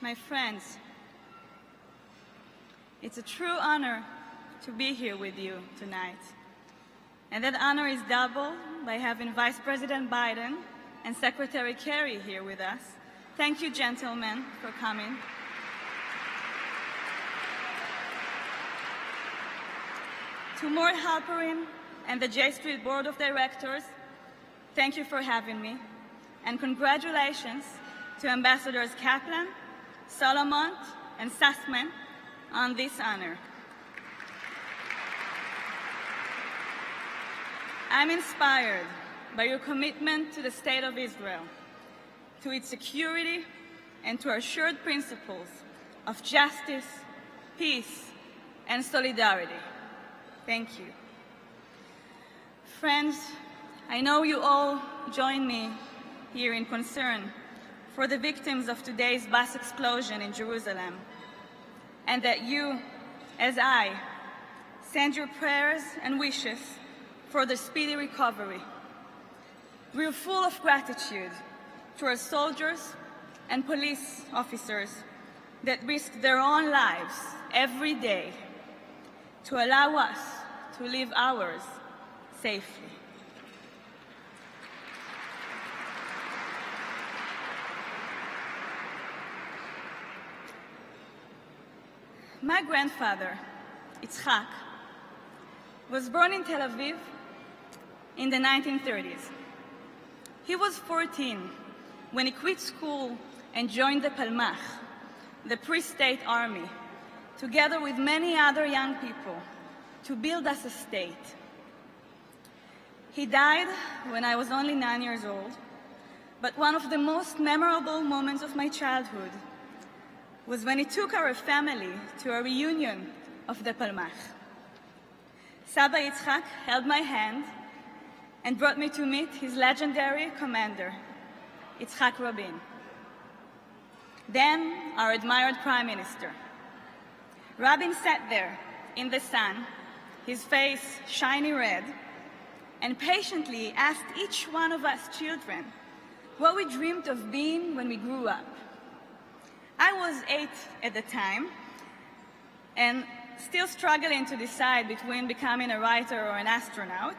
my friends, it's a true honor to be here with you tonight. And that honor is doubled by having Vice President Biden and Secretary Kerry here with us. Thank you, gentlemen, for coming. To Mort Halperin and the J Street Board of Directors, thank you for having me. And congratulations to Ambassadors Kaplan, Solomon, and Sussman on this honor. I'm inspired by your commitment to the State of Israel, to its security, and to our shared principles of justice, peace, and solidarity. Thank you. Friends, I know you all join me here in concern for the victims of today's bus explosion in Jerusalem, and that you, as I, send your prayers and wishes for the speedy recovery. We are full of gratitude to our soldiers and police officers that risk their own lives every day to allow us to live ours safely. My grandfather, Yitzhak, was born in Tel Aviv in the 1930s. He was 14 when he quit school and joined the Palmach, the pre-state army, together with many other young people, to build us a state. He died when I was only 9 years old, but one of the most memorable moments of my childhood was when he took our family to a reunion of the Palmach. Saba Yitzhak held my hand and brought me to meet his legendary commander, Yitzhak Rabin. Then our admired Prime Minister. Rabin sat there in the sun, his face shiny red, and patiently asked each one of us children what we dreamed of being when we grew up. I was 8 at the time, and still struggling to decide between becoming a writer or an astronaut.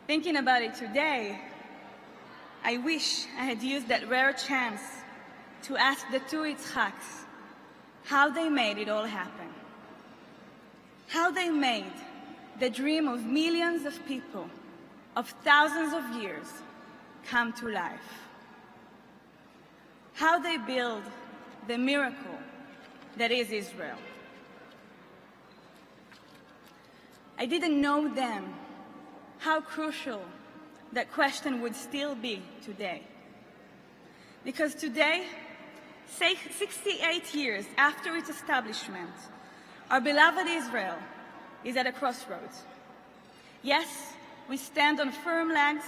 Thinking about it today, I wish I had used that rare chance to ask the two Yitzhaks how they made it all happen. How they made the dream of millions of people, of thousands of years, come to life. How they build the miracle that is Israel. I didn't know then how crucial that question would still be today. Because today, 68 years after its establishment, our beloved Israel is at a crossroads. Yes, we stand on firm legs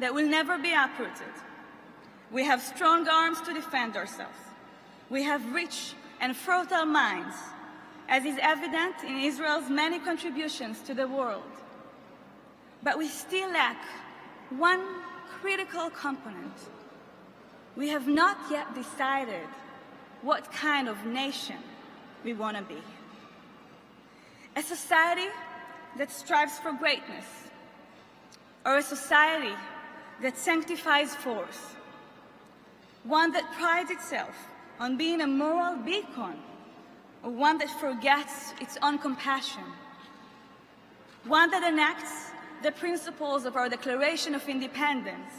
that will never be uprooted. We have strong arms to defend ourselves. We have rich and fertile minds, as is evident in Israel's many contributions to the world. But we still lack one critical component. We have not yet decided what kind of nation we want to be. A society that strives for greatness, or a society that sanctifies force. One that prides itself on being a moral beacon, or one that forgets its own compassion. One that enacts the principles of our Declaration of Independence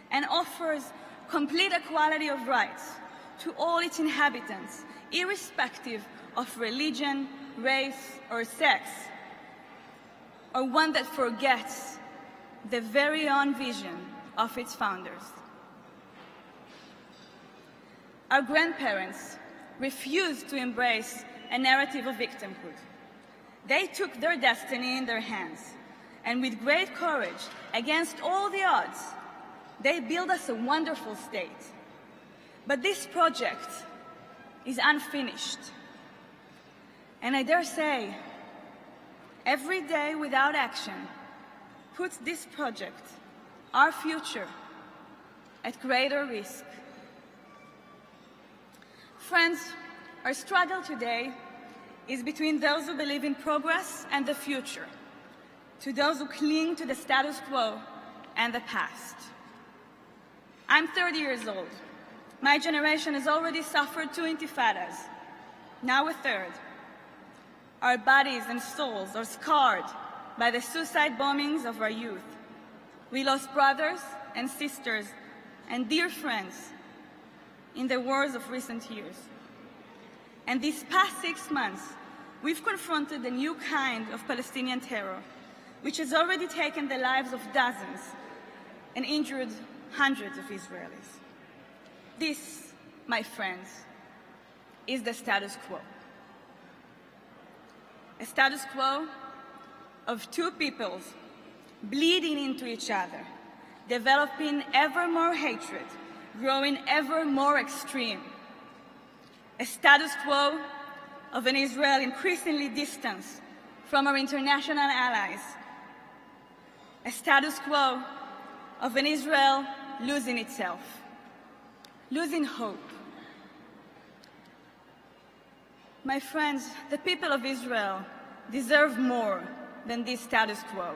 and offers complete equality of rights to all its inhabitants, irrespective of religion, race, or sex. Or one that forgets the very own vision of its founders. Our grandparents refused to embrace a narrative of victimhood. They took their destiny in their hands, and with great courage, against all the odds, they built us a wonderful state. But this project is unfinished. And I dare say, every day without action puts this project, our future, at greater risk. Friends, our struggle today is between those who believe in progress and the future, to those who cling to the status quo and the past. I'm 30 years old. My generation has already suffered 2 intifadas, now a third. Our bodies and souls are scarred by the suicide bombings of our youth. We lost brothers and sisters and dear friends in the wars of recent years. And these past 6 months, we've confronted a new kind of Palestinian terror, which has already taken the lives of dozens and injured hundreds of Israelis. This, my friends, is the status quo. A status quo of two peoples bleeding into each other, developing ever more hatred, growing ever more extreme. A status quo of an Israel increasingly distant from our international allies. A status quo of an Israel losing itself, losing hope. My friends, the people of Israel deserve more than this status quo.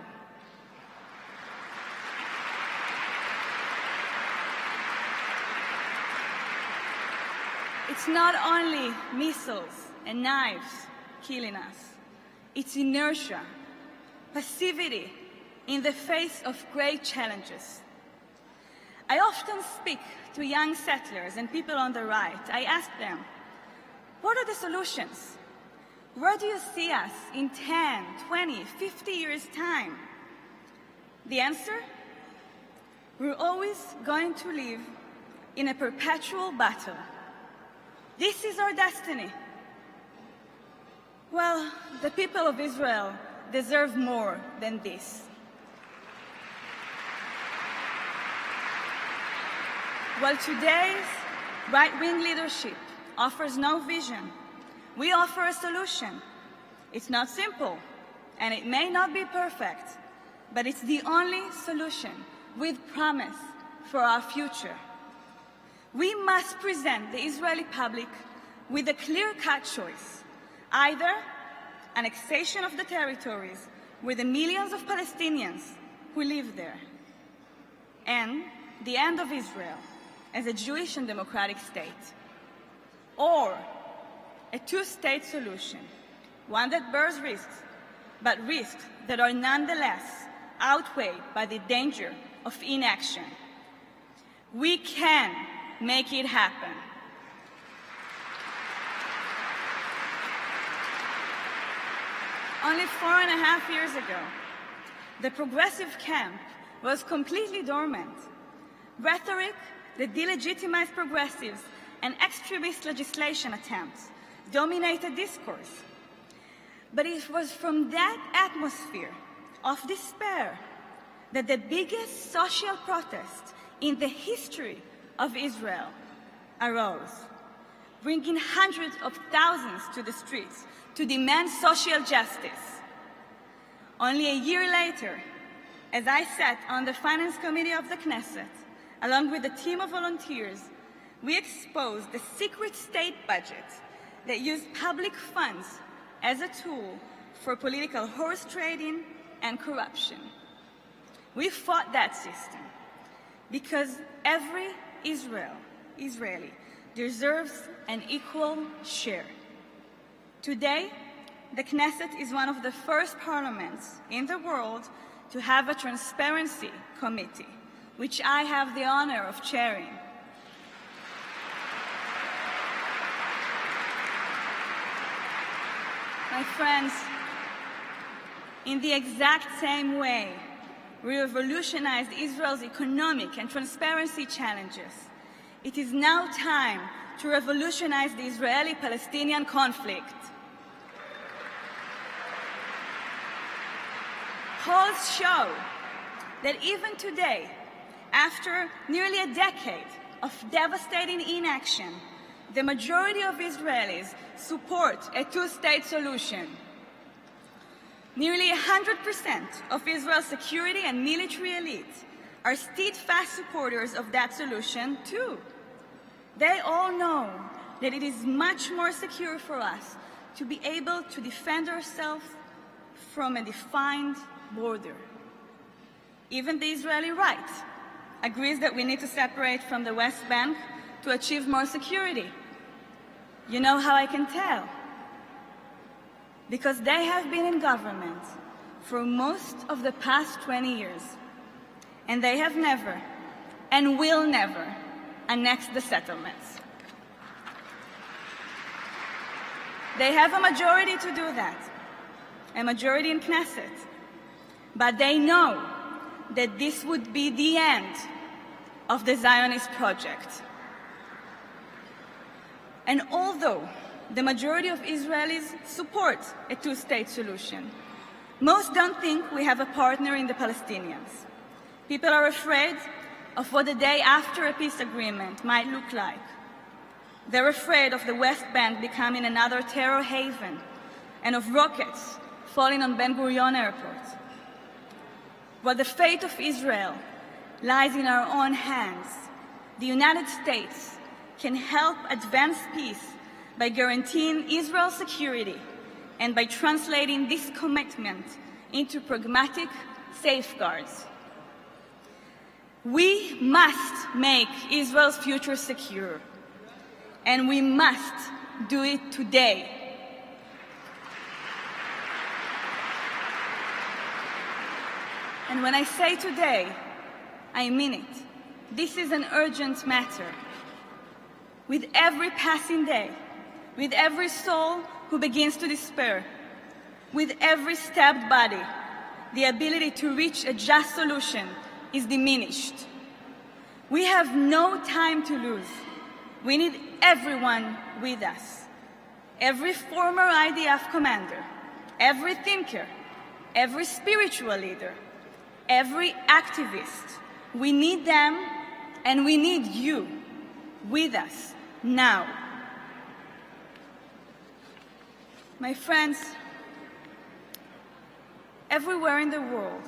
It's not only missiles and knives killing us, it's inertia, passivity in the face of great challenges. I often speak to young settlers and people on the right. I ask them, what are the solutions? Where do you see us in 10, 20, 50 years' time? The answer? We're always going to live in a perpetual battle. This is our destiny. Well, the people of Israel deserve more than this. While today's right-wing leadership offers no vision, we offer a solution. It's not simple, and it may not be perfect, but it's the only solution with promise for our future. We must present the Israeli public with a clear-cut choice: either annexation of the territories with the millions of Palestinians who live there, and the end of Israel as a Jewish and democratic state, or a two-state solution, one that bears risks, but risks that are nonetheless outweighed by the danger of inaction. We can make it happen. Only 4.5 years ago, the progressive camp was completely dormant. Rhetoric that delegitimized progressives and extremist legislation attempts dominated discourse. But it was from that atmosphere of despair that the biggest social protest in the history of Israel arose, bringing hundreds of thousands to the streets to demand social justice. Only a year later, as I sat on the Finance Committee of the Knesset, along with a team of volunteers, we exposed the secret state budget that used public funds as a tool for political horse trading and corruption. We fought that system because every Israeli deserves an equal share. Today, the Knesset is one of the first parliaments in the world to have a transparency committee, which I have the honor of chairing. My friends, in the exact same way we revolutionized Israel's economic and transparency challenges, it is now time to revolutionize the Israeli-Palestinian conflict. Polls show that even today, after nearly a decade of devastating inaction, the majority of Israelis support a two-state solution. Nearly 100% of Israel's security and military elite are steadfast supporters of that solution, too. They all know that it is much more secure for us to be able to defend ourselves from a defined border. Even the Israeli right agrees that we need to separate from the West Bank to achieve more security. You know how I can tell? Because they have been in government for most of the past 20 years, and they have never and will never annex the settlements. They have a majority to do that, a majority in Knesset, but they know that this would be the end of the Zionist project. And although the majority of Israelis support a two-state solution, most don't think we have a partner in the Palestinians. People are afraid of what the day after a peace agreement might look like. They're afraid of the West Bank becoming another terror haven and of rockets falling on Ben Gurion Airport. While the fate of Israel lies in our own hands, the United States can help advance peace by guaranteeing Israel's security and by translating this commitment into pragmatic safeguards. We must make Israel's future secure, and we must do it today. And when I say today, I mean it. This is an urgent matter. With every passing day, with every soul who begins to despair, with every stabbed body, the ability to reach a just solution is diminished. We have no time to lose. We need everyone with us. Every former IDF commander, every thinker, every spiritual leader, every activist. We need them, and we need you with us now. My friends, everywhere in the world,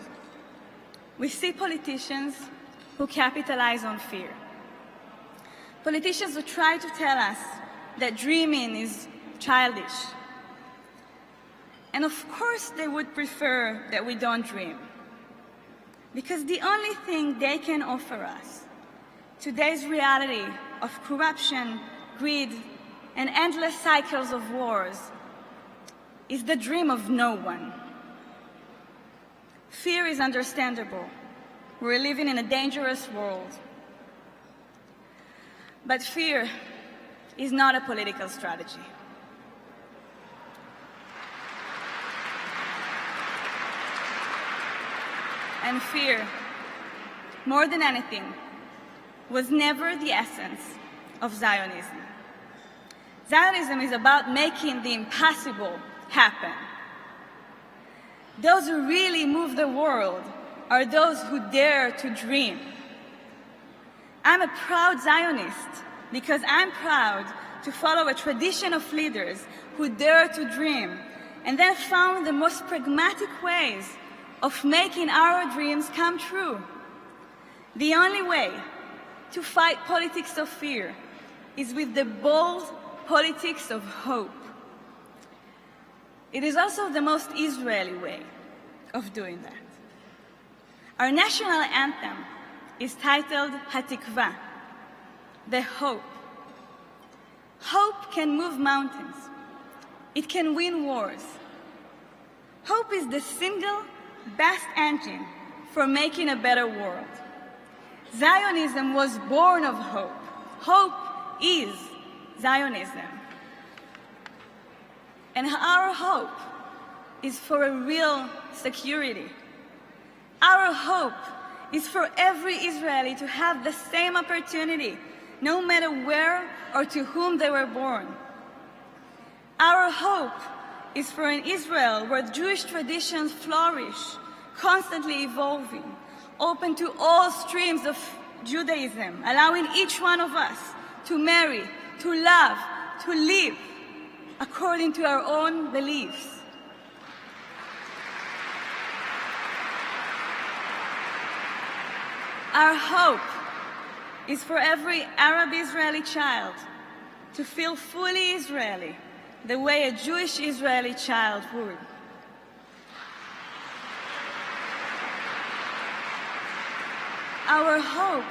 we see politicians who capitalize on fear. Politicians who try to tell us that dreaming is childish. And of course they would prefer that we don't dream, because the only thing they can offer us, today's reality of corruption, greed, and endless cycles of wars, is the dream of no one. Fear is understandable. We're living in a dangerous world. But fear is not a political strategy. And fear, more than anything, was never the essence of Zionism. Zionism is about making the impossible happen. Those who really move the world are those who dare to dream. I'm a proud Zionist because I'm proud to follow a tradition of leaders who dare to dream and then found the most pragmatic ways of making our dreams come true. The only way to fight politics of fear is with the bold politics of hope. It is also the most Israeli way of doing that. Our national anthem is titled Hatikva, the hope. Hope can move mountains. It can win wars. Hope is the single best engine for making a better world. Zionism was born of hope. Hope is Zionism. And our hope is for a real security. Our hope is for every Israeli to have the same opportunity, no matter where or to whom they were born. Our hope is for an Israel where Jewish traditions flourish, constantly evolving, open to all streams of Judaism, allowing each one of us to marry, to love, to live according to our own beliefs. Our hope is for every Arab Israeli child to feel fully Israeli, the way a Jewish Israeli child would. Our hope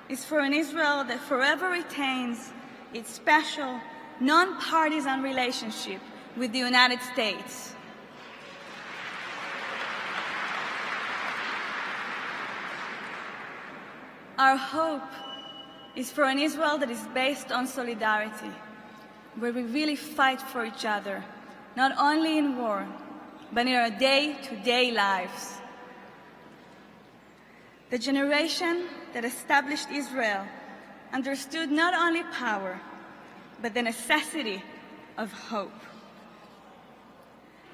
is for an Israel that forever retains its special, non-partisan relationship with the United States. Our hope is for an Israel that is based on solidarity, where we really fight for each other, not only in war, but in our day-to-day lives. The generation that established Israel understood not only power, but the necessity of hope.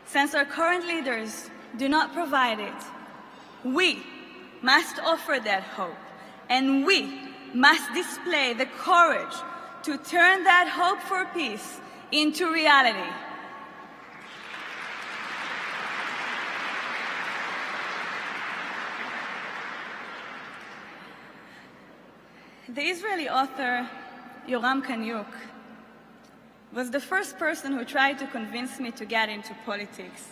Since our current leaders do not provide it, we must offer that hope, and we must display the courage to turn that hope for peace into reality. The Israeli author Yoram Kaniuk was the first person who tried to convince me to get into politics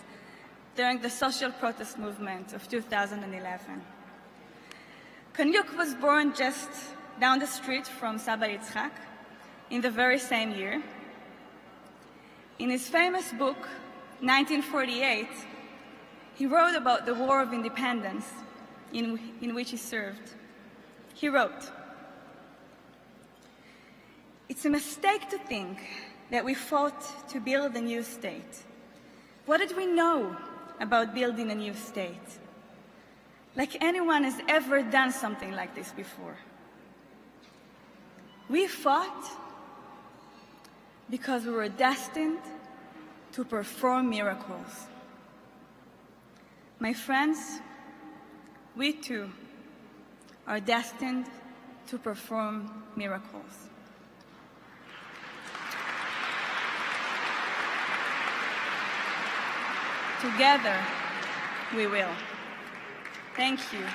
during the social protest movement of 2011. Kaniuk was born just down the street from Saba Yitzhak in the very same year. In his famous book, 1948, he wrote about the War of Independence in which he served. He wrote, "It's a mistake to think that we fought to build a new state. What did we know about building a new state? Like anyone has ever done something like this before. We fought because we were destined to perform miracles. My friends, we too are destined to perform miracles." Together, we will. Thank you.